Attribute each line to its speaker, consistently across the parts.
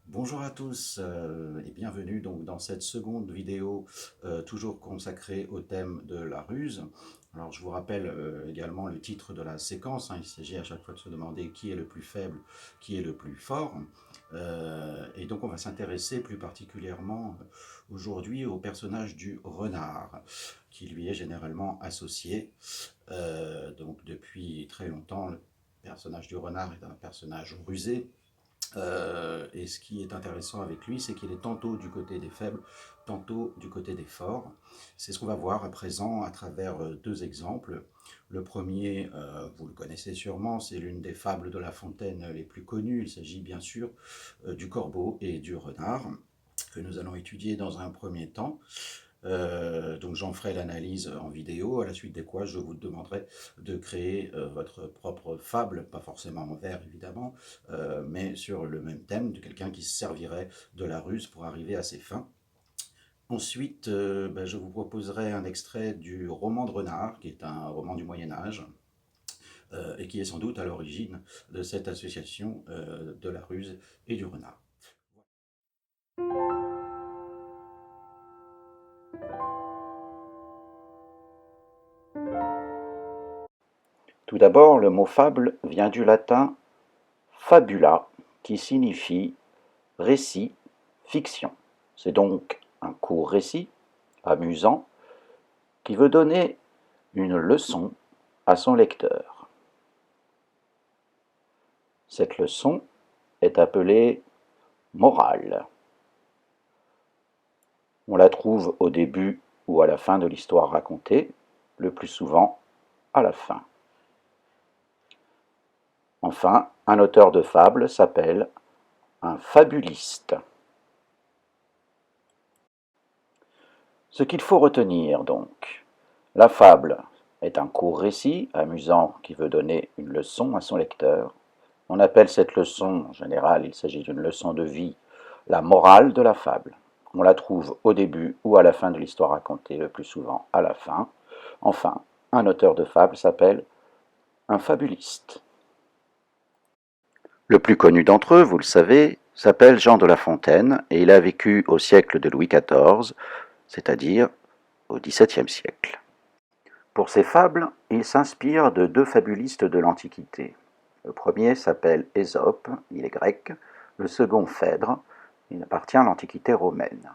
Speaker 1: Bonjour à tous et bienvenue donc dans cette seconde vidéo toujours consacrée au thème de la ruse. Alors je vous rappelle également le titre de la séquence, hein. Il s'agit à chaque fois de se demander qui est le plus faible, qui est le plus fort. Et donc on va s'intéresser plus particulièrement aujourd'hui au personnage du renard, qui lui est généralement associé. Donc depuis très longtemps, le personnage du renard est un personnage rusé, et ce qui est intéressant avec lui, c'est qu'il est tantôt du côté des faibles, tantôt du côté des forts. C'est ce qu'on va voir à présent à travers deux exemples. Le premier, vous le connaissez sûrement, c'est l'une des fables de La Fontaine les plus connues. Il s'agit bien sûr du corbeau et du renard, que nous allons étudier dans un premier temps. Donc j'en ferai l'analyse en vidéo, à la suite des quoi je vous demanderai de créer votre propre fable, pas forcément en vers évidemment, mais sur le même thème, de quelqu'un qui se servirait de la ruse pour arriver à ses fins. Ensuite, je vous proposerai un extrait du roman de Renard, qui est un roman du Moyen Âge, et qui est sans doute à l'origine de cette association de la ruse et du renard. Tout d'abord, le mot fable vient du latin fabula, qui signifie récit, fiction. C'est donc un court récit, amusant, qui veut donner une leçon à son lecteur. Cette leçon est appelée morale. On la trouve au début ou à la fin de l'histoire racontée, le plus souvent à la fin. Enfin, un auteur de fable s'appelle un fabuliste. Ce qu'il faut retenir donc, la fable est un court récit amusant qui veut donner une leçon à son lecteur. On appelle cette leçon, en général, il s'agit d'une leçon de vie, la morale de la fable. On la trouve au début ou à la fin de l'histoire racontée, le plus souvent à la fin. Enfin, un auteur de fable s'appelle un fabuliste. Le plus connu d'entre eux, vous le savez, s'appelle Jean de La Fontaine et il a vécu au siècle de Louis XIV, c'est-à-dire au XVIIe siècle. Pour ses fables, il s'inspire de deux fabulistes de l'Antiquité. Le premier s'appelle Ésope, il est grec, le second Phèdre, il appartient à l'Antiquité romaine.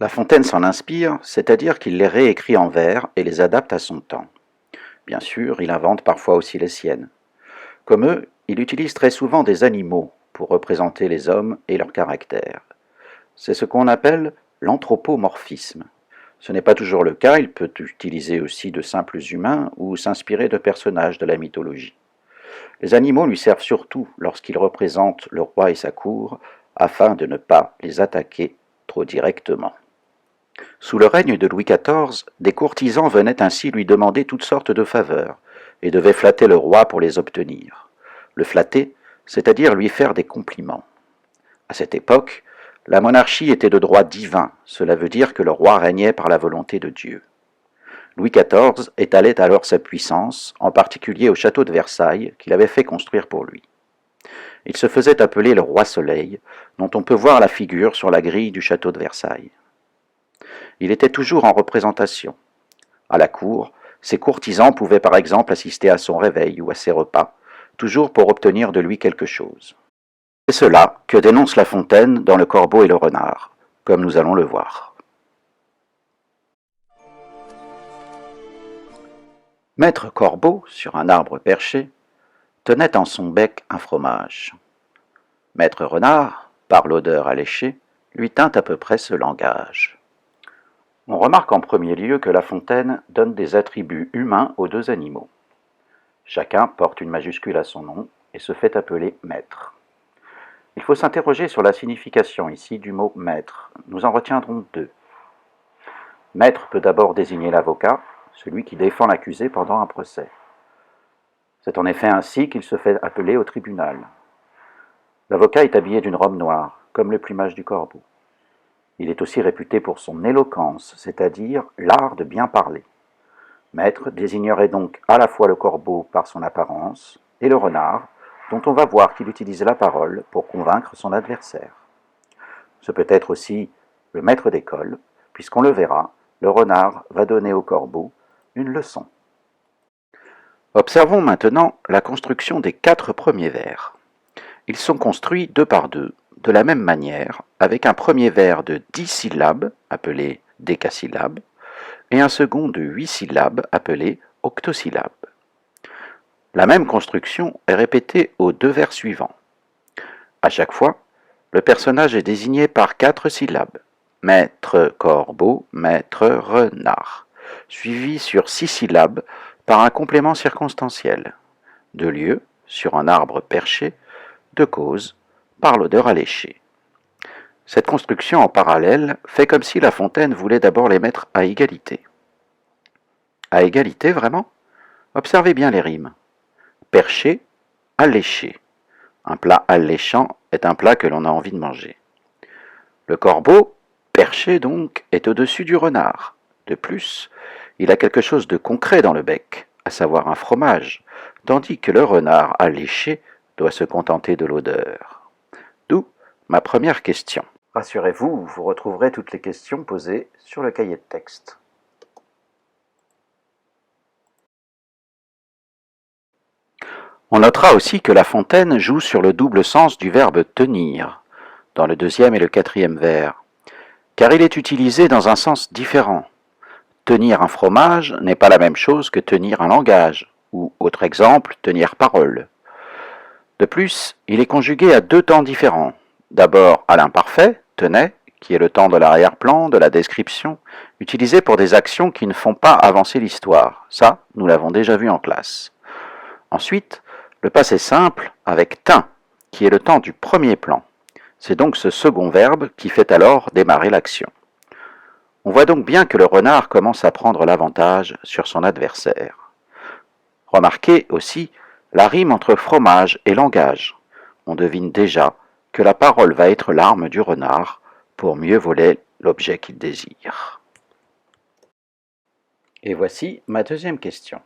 Speaker 1: La Fontaine s'en inspire, c'est-à-dire qu'il les réécrit en vers et les adapte à son temps. Bien sûr, il invente parfois aussi les siennes. Comme eux, il utilise très souvent des animaux pour représenter les hommes et leur caractère. C'est ce qu'on appelle l'anthropomorphisme. Ce n'est pas toujours le cas, il peut utiliser aussi de simples humains ou s'inspirer de personnages de la mythologie. Les animaux lui servent surtout lorsqu'ils représentent le roi et sa cour, afin de ne pas les attaquer trop directement. Sous le règne de Louis XIV, des courtisans venaient ainsi lui demander toutes sortes de faveurs, et devaient flatter le roi pour les obtenir. Le flatter, c'est-à-dire lui faire des compliments. À cette époque, la monarchie était de droit divin, cela veut dire que le roi régnait par la volonté de Dieu. Louis XIV étalait alors sa puissance, en particulier au château de Versailles, qu'il avait fait construire pour lui. Il se faisait appeler le roi Soleil, dont on peut voir la figure sur la grille du château de Versailles. Il était toujours en représentation. À la cour, ses courtisans pouvaient par exemple assister à son réveil ou à ses repas, toujours pour obtenir de lui quelque chose. C'est cela que dénonce La Fontaine dans Le Corbeau et le Renard, comme nous allons le voir. Maître Corbeau, sur un arbre perché, tenait en son bec un fromage. Maître Renard, par l'odeur alléchée, lui tint à peu près ce langage. On remarque en premier lieu que La Fontaine donne des attributs humains aux deux animaux. Chacun porte une majuscule à son nom et se fait appeler maître. Il faut s'interroger sur la signification ici du mot maître. Nous en retiendrons deux. Maître peut d'abord désigner l'avocat, celui qui défend l'accusé pendant un procès. C'est en effet ainsi qu'il se fait appeler au tribunal. L'avocat est habillé d'une robe noire, comme le plumage du corbeau. Il est aussi réputé pour son éloquence, c'est-à-dire l'art de bien parler. Maître désignerait donc à la fois le corbeau par son apparence et le renard dont on va voir qu'il utilise la parole pour convaincre son adversaire. Ce peut être aussi le maître d'école, puisqu'on le verra, le renard va donner au corbeau une leçon. Observons maintenant la construction des 4 premiers vers. Ils sont construits 2 par 2, de la même manière, avec un premier vers de 10 syllabes, appelé décasyllabe, et un second de 8 syllabes, appelé octosyllabe. La même construction est répétée aux 2 vers suivants. À chaque fois, le personnage est désigné par 4 syllabes. Maître corbeau, maître renard, suivi sur 6 syllabes par un complément circonstanciel. De lieu, sur un arbre perché, de cause, par l'odeur alléchée. Cette construction en parallèle fait comme si La Fontaine voulait d'abord les mettre à égalité. À égalité, vraiment? Observez bien les rimes. Perché, alléché. Un plat alléchant est un plat que l'on a envie de manger. Le corbeau, perché donc, est au-dessus du renard. De plus, il a quelque chose de concret dans le bec, à savoir un fromage, tandis que le renard alléché doit se contenter de l'odeur. D'où ma première question. Rassurez-vous, vous retrouverez toutes les questions posées sur le cahier de texte. On notera aussi que La Fontaine joue sur le double sens du verbe tenir, dans le 2e et le 4e vers, car il est utilisé dans un sens différent. Tenir un fromage n'est pas la même chose que tenir un langage, ou, autre exemple, tenir parole. De plus, il est conjugué à 2 temps différents. D'abord à l'imparfait, tenait, qui est le temps de l'arrière-plan, de la description, utilisé pour des actions qui ne font pas avancer l'histoire. Ça, nous l'avons déjà vu en classe. Ensuite, le passé simple avec tin, qui est le temps du premier plan. C'est donc ce second verbe qui fait alors démarrer l'action. On voit donc bien que le renard commence à prendre l'avantage sur son adversaire. Remarquez aussi la rime entre fromage et langage. On devine déjà que la parole va être l'arme du renard pour mieux voler l'objet qu'il désire. Et voici ma deuxième question.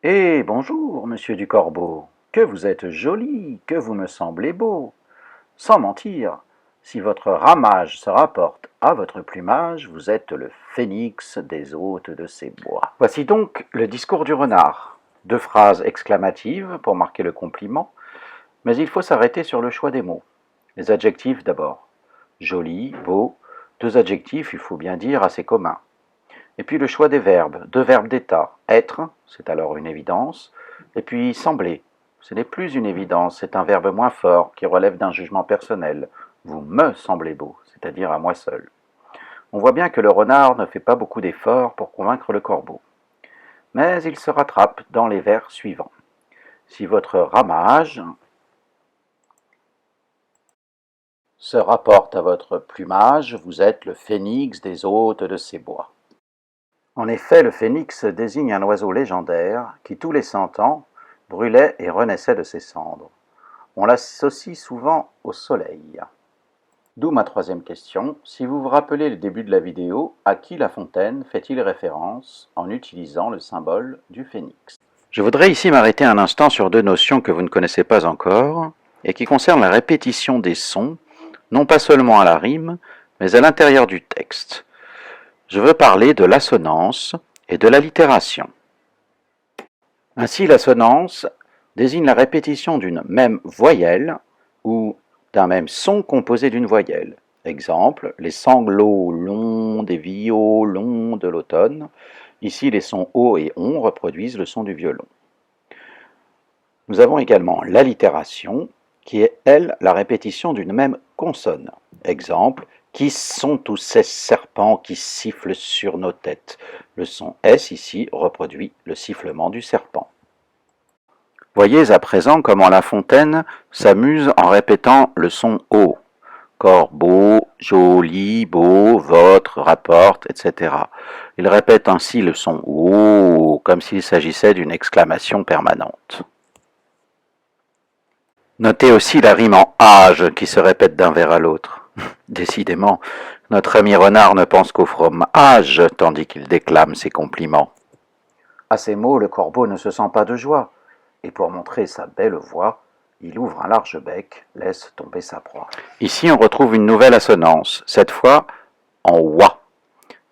Speaker 1: Eh, bonjour, monsieur du Corbeau, que vous êtes joli, que vous me semblez beau. Sans mentir, si votre ramage se rapporte à votre plumage, vous êtes le phénix des hôtes de ces bois. Voici donc le discours du renard. 2 phrases exclamatives pour marquer le compliment, mais il faut s'arrêter sur le choix des mots. Les adjectifs d'abord. Joli, beau, 2 adjectifs, il faut bien dire, assez communs. Et puis le choix des verbes, 2 verbes d'état. Être, c'est alors une évidence, et puis sembler. Ce n'est plus une évidence, c'est un verbe moins fort qui relève d'un jugement personnel. Vous me semblez beau, c'est-à-dire à moi seul. On voit bien que le renard ne fait pas beaucoup d'efforts pour convaincre le corbeau. Mais il se rattrape dans les vers suivants. Si votre ramage se rapporte à votre plumage, vous êtes le phénix des hôtes de ces bois. En effet, le phénix désigne un oiseau légendaire qui, tous les 100 ans, brûlait et renaissait de ses cendres. On l'associe souvent au soleil. D'où ma troisième question. Si vous vous rappelez le début de la vidéo, à qui La Fontaine fait-il référence en utilisant le symbole du phénix? Je voudrais ici m'arrêter un instant sur 2 notions que vous ne connaissez pas encore et qui concernent la répétition des sons, non pas seulement à la rime, mais à l'intérieur du texte. Je veux parler de l'assonance et de l'allitération. Ainsi, l'assonance désigne la répétition d'une même voyelle ou d'un même son composé d'une voyelle. Exemple, les sanglots longs des violons de l'automne. Ici, les sons O et ON reproduisent le son du violon. Nous avons également l'allitération, qui est, elle, la répétition d'une même consonne. Exemple, qui sont tous ces serpents qui sifflent sur nos têtes? Le son S ici reproduit le sifflement du serpent. Voyez à présent comment La Fontaine s'amuse en répétant le son O. Corbeau, joli, beau, votre, rapporte, etc. Il répète ainsi le son O comme s'il s'agissait d'une exclamation permanente. Notez aussi la rime en âge qui se répète d'un vers à l'autre. Décidément, notre ami renard ne pense qu'au fromage tandis qu'il déclame ses compliments. À ces mots, le corbeau ne se sent pas de joie, et pour montrer sa belle voix, il ouvre un large bec, laisse tomber sa proie. Ici, on retrouve une nouvelle assonance, cette fois en oie.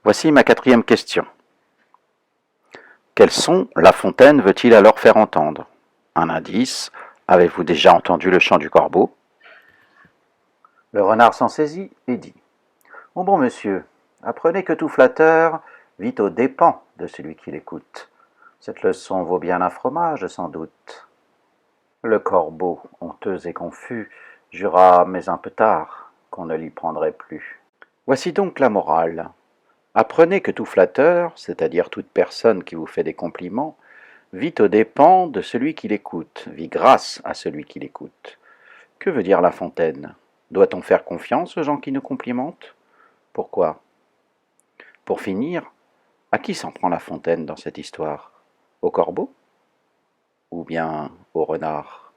Speaker 1: Voici ma quatrième question. Quel son La Fontaine veut-il alors faire entendre? Un indice, avez-vous déjà entendu le chant du corbeau? Le renard s'en saisit et dit: Mon bon monsieur, apprenez que tout flatteur vit aux dépens de celui qui l'écoute. Cette leçon vaut bien un fromage, sans doute. Le corbeau, honteux et confus, jura, mais un peu tard, qu'on ne l'y prendrait plus. Voici donc la morale. Apprenez que tout flatteur, c'est-à-dire toute personne qui vous fait des compliments, vit aux dépens de celui qui l'écoute, vit grâce à celui qui l'écoute. Que veut dire La Fontaine? Doit-on faire confiance aux gens qui nous complimentent? Pourquoi? Pour finir, à qui s'en prend La Fontaine dans cette histoire? Au corbeau? Ou bien au renard?